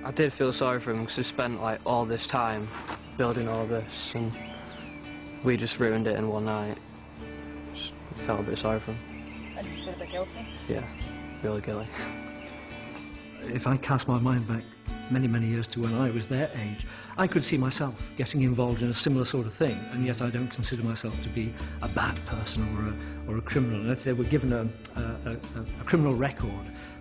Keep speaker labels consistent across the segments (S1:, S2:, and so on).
S1: I did feel sorry for him because he spent like all this time building all this and we just ruined it in one night. Just felt a bit sorry for him.
S2: And you feel a bit guilty?
S1: Yeah, really guilty.
S3: If I cast my mind back many, many years to when I was their age, I could see myself getting involved in a similar sort of thing, and yet I don't consider myself to be a bad person or a criminal. And if they were given a criminal record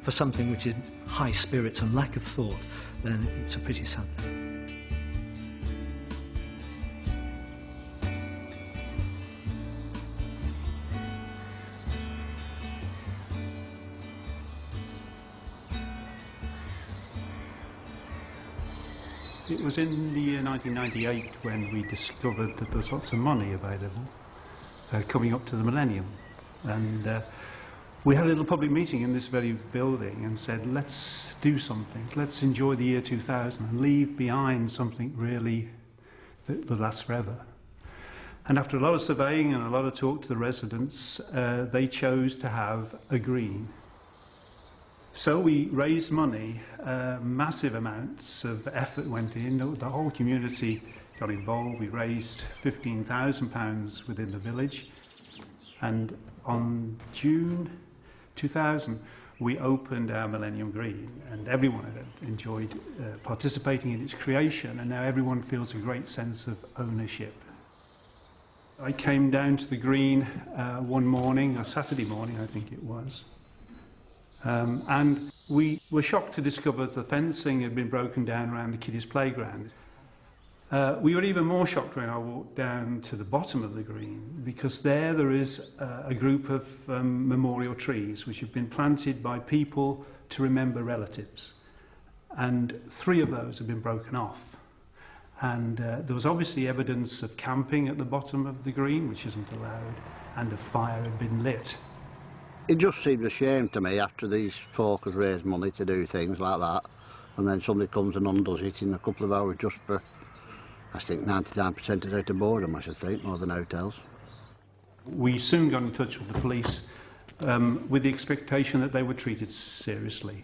S3: for something which is high spirits and lack of thought, then it's a pretty sad thing.
S4: It was in the year 1998 when we discovered that there's lots of money available coming up to the millennium, and we had a little public meeting in this very building and said, let's do something, let's enjoy the year 2000 and leave behind something really that lasts forever. And after a lot of surveying and a lot of talk to the residents, they chose to have a green. So we raised money, massive amounts of effort went in, the whole community got involved. We raised £15,000 within the village, and on June 2000 we opened our Millennium Green, and everyone had enjoyed participating in its creation, and now everyone feels a great sense of ownership. I came down to the green one morning, a Saturday morning I think it was, and we were shocked to discover the fencing had been broken down around the kiddies' playground. We were even more shocked when I walked down to the bottom of the green, because there is a group of memorial trees which have been planted by people to remember relatives, and 3 of those have been broken off. And there was obviously evidence of camping at the bottom of the green, which isn't allowed, and a fire had been lit.
S5: It just seemed a shame to me after these folk has raised money to do things like that, and then somebody comes and undoes it in a couple of hours just for, I think 99% is out of boredom, I should think, more than hotels.
S4: We soon got in touch with the police with the expectation that they were treated seriously.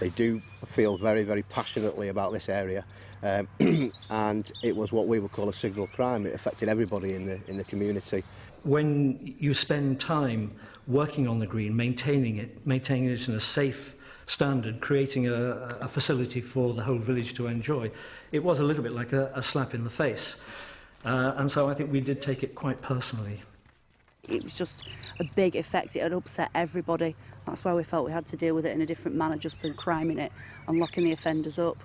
S6: They do feel very, very passionately about this area, and it was what we would call a signal crime. It affected everybody in the community.
S3: When you spend time working on the green, maintaining it in a safe standard, creating a facility for the whole village to enjoy, it was a little bit like a slap in the face. And so I think we did take it quite personally.
S2: It was just a big effect. It had upset everybody. That's why we felt we had to deal with it in a different manner, just than criming it and locking the offenders up.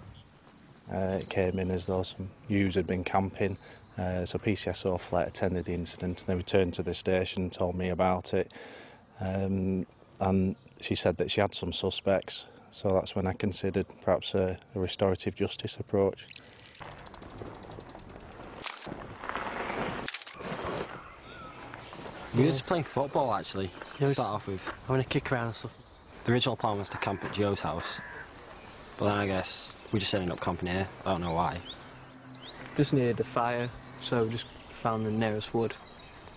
S7: It came in as though some youths had been camping, so PCSO flight attended the incident, and they returned to the station and told me about it. And she said that she had some suspects, so that's when I considered perhaps a restorative justice approach.
S8: We were just playing football, actually, to start off with.
S1: Having a kick around and stuff.
S8: The original plan was to camp at Joe's house, but then I guess we just ended up camping here. I don't know why.
S1: Just needed a fire, so we just found the nearest wood,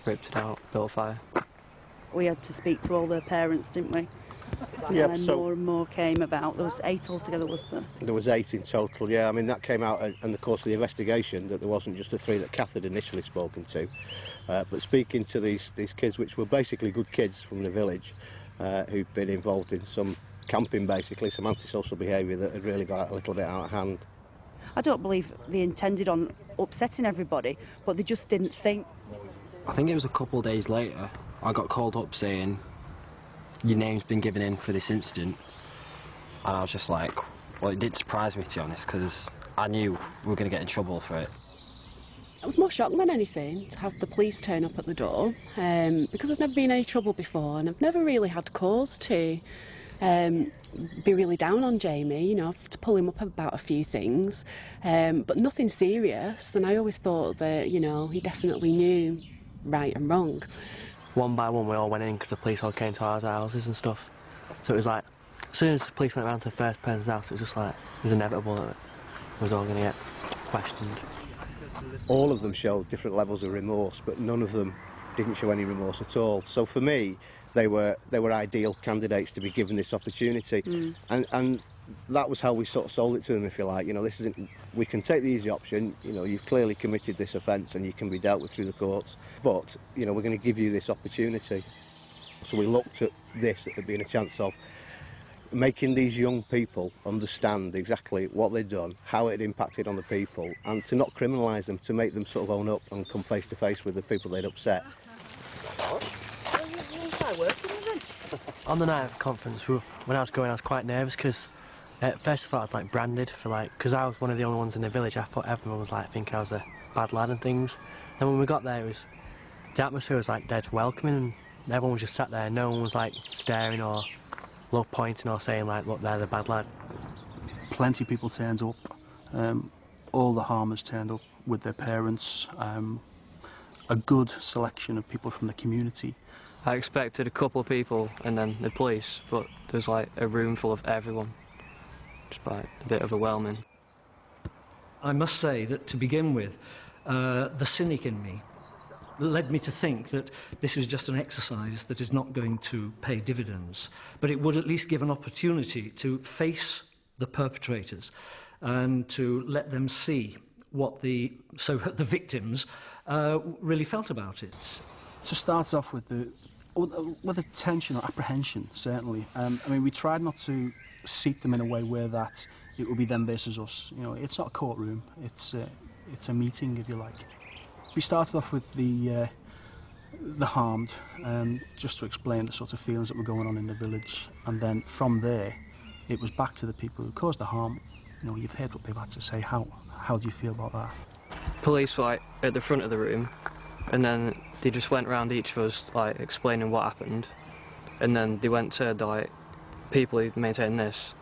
S1: ripped it out, built a fire.
S2: We had to speak to all their parents, didn't we?
S6: Yep,
S2: and then more and more came about. There was 8 altogether, was there?
S6: There was 8 in total, yeah. I mean, that came out in the course of the investigation, that there wasn't just the 3 that Kath had initially spoken to. But speaking to these kids, which were basically good kids from the village, who'd been involved in some camping, basically, some antisocial behaviour that had really got a little bit out of hand.
S2: I don't believe they intended on upsetting everybody, but they just didn't think.
S8: I think it was a couple of days later, I got called up saying, your name's been given in for this incident. And I was just like, well, it did surprise me, to be honest, because I knew we were going to get in trouble for it.
S9: It was more shocking than anything to have the police turn up at the door, because there's never been any trouble before, and I've never really had cause to be really down on Jamie, you know, to pull him up about a few things, but nothing serious. And I always thought that, you know, he definitely knew right and wrong.
S1: One by one we all went in because the police all came to our houses and stuff. So it was like, as soon as the police went around to the first person's house, it was just like, it was inevitable that we was all going to get questioned.
S6: All of them showed different levels of remorse, but none of them didn't show any remorse at all. So for me, they were ideal candidates to be given this opportunity. And that was how we sort of sold it to them, if you like. You know, this isn't, we can take the easy option, you know, you've clearly committed this offence and you can be dealt with through the courts, but, you know, we're going to give you this opportunity. So we looked at this as being a chance of making these young people understand exactly what they'd done, how it had impacted on the people, and to not criminalise them, to make them sort of own up and come face to face with the people they'd upset.
S1: On the night of the conference, when I was going, I was quite nervous because first of all I was like branded for like, because I was one of the only ones in the village. I thought everyone was like thinking I was a bad lad and things. Then when we got there, the atmosphere was like dead welcoming, and everyone was just sat there. No one was like staring or pointing or saying like, look, they're the bad lad.
S10: Plenty of people turned up. All the Harmers turned up with their parents. A good selection of people from the community.
S11: I expected a couple of people and then the police, but there's like a room full of everyone. Just like a bit overwhelming.
S3: I must say that to begin with, the cynic in me led me to think that this is just an exercise that is not going to pay dividends, but it would at least give an opportunity to face the perpetrators and to let them see what the victims really felt about it.
S10: To start off with the tension or apprehension, certainly. I mean, we tried not to seat them in a way where that it will be them versus us. You know, it's not a courtroom. It's a meeting, if you like. We started off with the harmed, just to explain the sort of feelings that were going on in the village, and then from there, it was back to the people who caused the harm. You know, you've heard what they've had to say. How do you feel about that?
S11: Police were like at the front of the room, and then they just went round each of us like explaining what happened, and then they went to the like people who maintained this,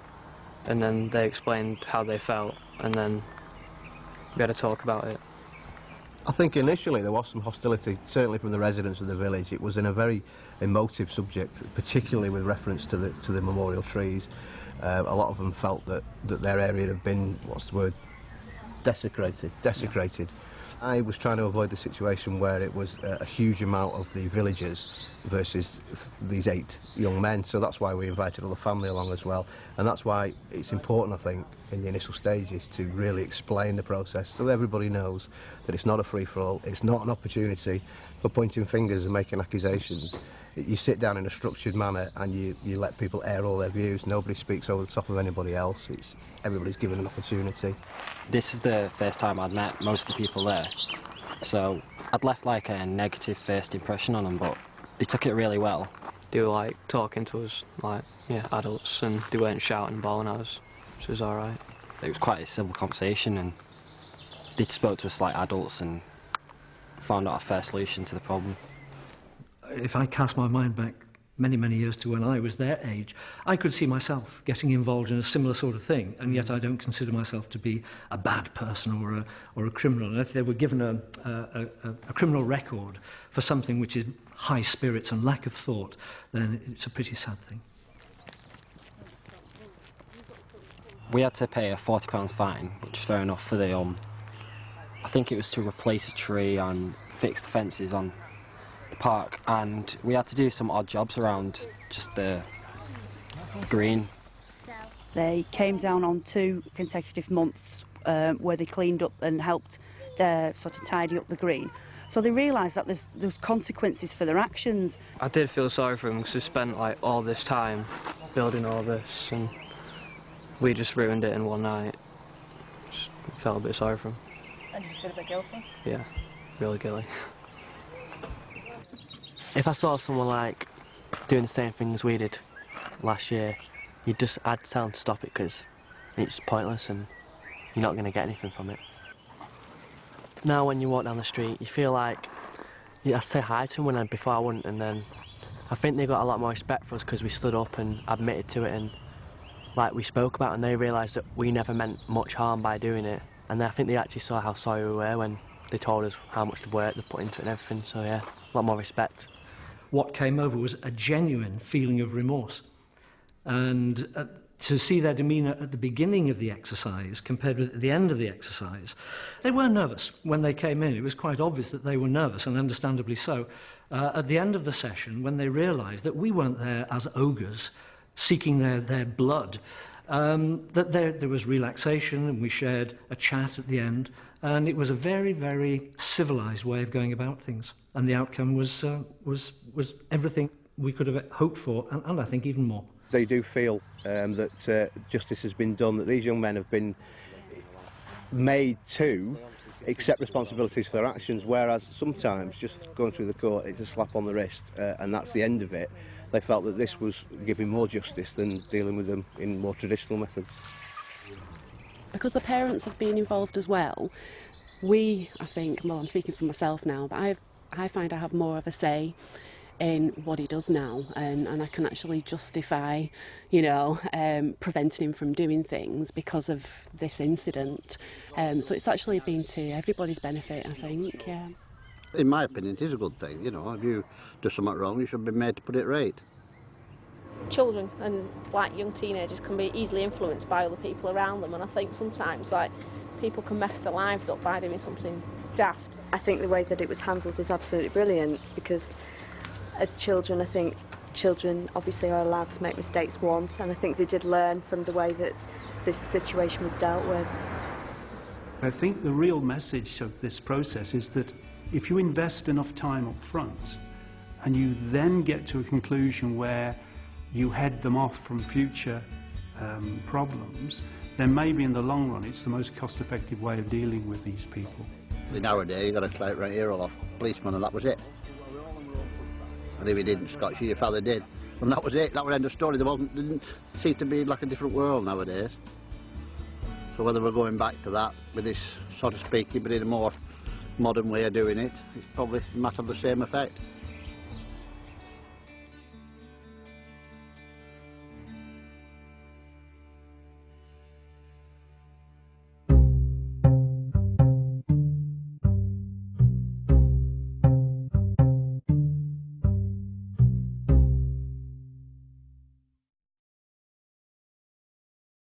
S11: and then they explained how they felt, and then we had to talk about it.
S6: I think initially there was some hostility, certainly from the residents of the village. It was in a very emotive subject, particularly with reference to the memorial trees. A lot of them felt that their area had been, what's the word? Desecrated. Yeah. I was trying to avoid the situation where it was a huge amount of the villagers versus these 8 young men, so that's why we invited all the family along as well, and that's why it's important, I think, in the initial stages to really explain the process so everybody knows that it's not a free-for-all, it's not an opportunity for pointing fingers and making accusations. You sit down in a structured manner and you let people air all their views. Nobody speaks over the top of anybody else. Everybody's given an opportunity.
S8: This is the first time I'd met most of the people there, so I'd left like a negative first impression on them, but they took it really well.
S11: They were like talking to us like, yeah, adults, and they weren't shouting and bawling at us, which was alright.
S8: It was quite a civil conversation, and they spoke to us like adults and found out a fair solution to the problem.
S3: If I cast my mind back many, many years to when I was their age, I could see myself getting involved in a similar sort of thing, and yet I don't consider myself to be a bad person or a criminal. And if they were given a criminal record for something which is high spirits and lack of thought, then it's a pretty sad thing.
S8: We had to pay a £40 fine, which is fair enough for the I think it was to replace a tree and fix the fences on the park, and we had to do some odd jobs around just the green.
S2: They came down on 2 consecutive months where they cleaned up and helped sort of tidy up the green. So they realised that there's consequences for their actions.
S11: I did feel sorry for them because they spent like all this time building all this, and we just ruined it in one night. Just felt a bit sorry for them.
S12: And did you feel a bit guilty?
S11: Yeah, really guilty.
S1: If I saw someone like doing the same thing as we did last year, I'd tell them to stop it because it's pointless and you're not going to get anything from it. Now when you walk down the street, you feel like I say hi to them before I wouldn't, and then I think they got a lot more respect for us because we stood up and admitted to it, and like we spoke about, and they realised that we never meant much harm by doing it, and I think they actually saw how sorry we were when they told us how much work they put into it and everything. So yeah, a lot more respect.
S3: What came over was a genuine feeling of remorse, and to see their demeanour at the beginning of the exercise compared with at the end of the exercise, they were nervous when they came in. It was quite obvious that they were nervous, and understandably so. At the end of the session, when they realised that we weren't there as ogres seeking their blood, that there was relaxation, and we shared a chat at the end, and it was a very, very civilised way of going about things, and the outcome was everything we could have hoped for, and I think even more.
S6: They do feel that justice has been done, that these young men have been made to accept responsibilities for their actions, whereas sometimes just going through the court, it's a slap on the wrist, and that's the end of it. They felt that this was giving more justice than dealing with them in more traditional methods.
S9: Because the parents have been involved as well, I think, well, I'm speaking for myself now, but I find I have more of a say in what he does now, and I can actually justify, you know, preventing him from doing things because of this incident. So it's actually been to everybody's benefit, I think, yeah.
S5: In my opinion, it is a good thing, you know. If you do something wrong, you should be made to put it right.
S12: Children and like young teenagers can be easily influenced by other people around them, and I think sometimes like people can mess their lives up by doing something daft.
S13: I think the way that it was handled was absolutely brilliant, because as children, I think children obviously are allowed to make mistakes once, and I think they did learn from the way that this situation was dealt with.
S4: I think the real message of this process is that if you invest enough time up front and you then get to a conclusion where you head them off from future problems, then maybe in the long run it's the most cost-effective way of dealing with these people.
S5: Nowadays you've got a clout right here, off policeman, and that was it. And if he didn't, Scott, your father did. And that was it, that was the end of the story. Didn't seem to be like a different world nowadays. So whether we're going back to that with this, sort of speaking, but in a more modern way of doing it, it's probably a matter of the same effect.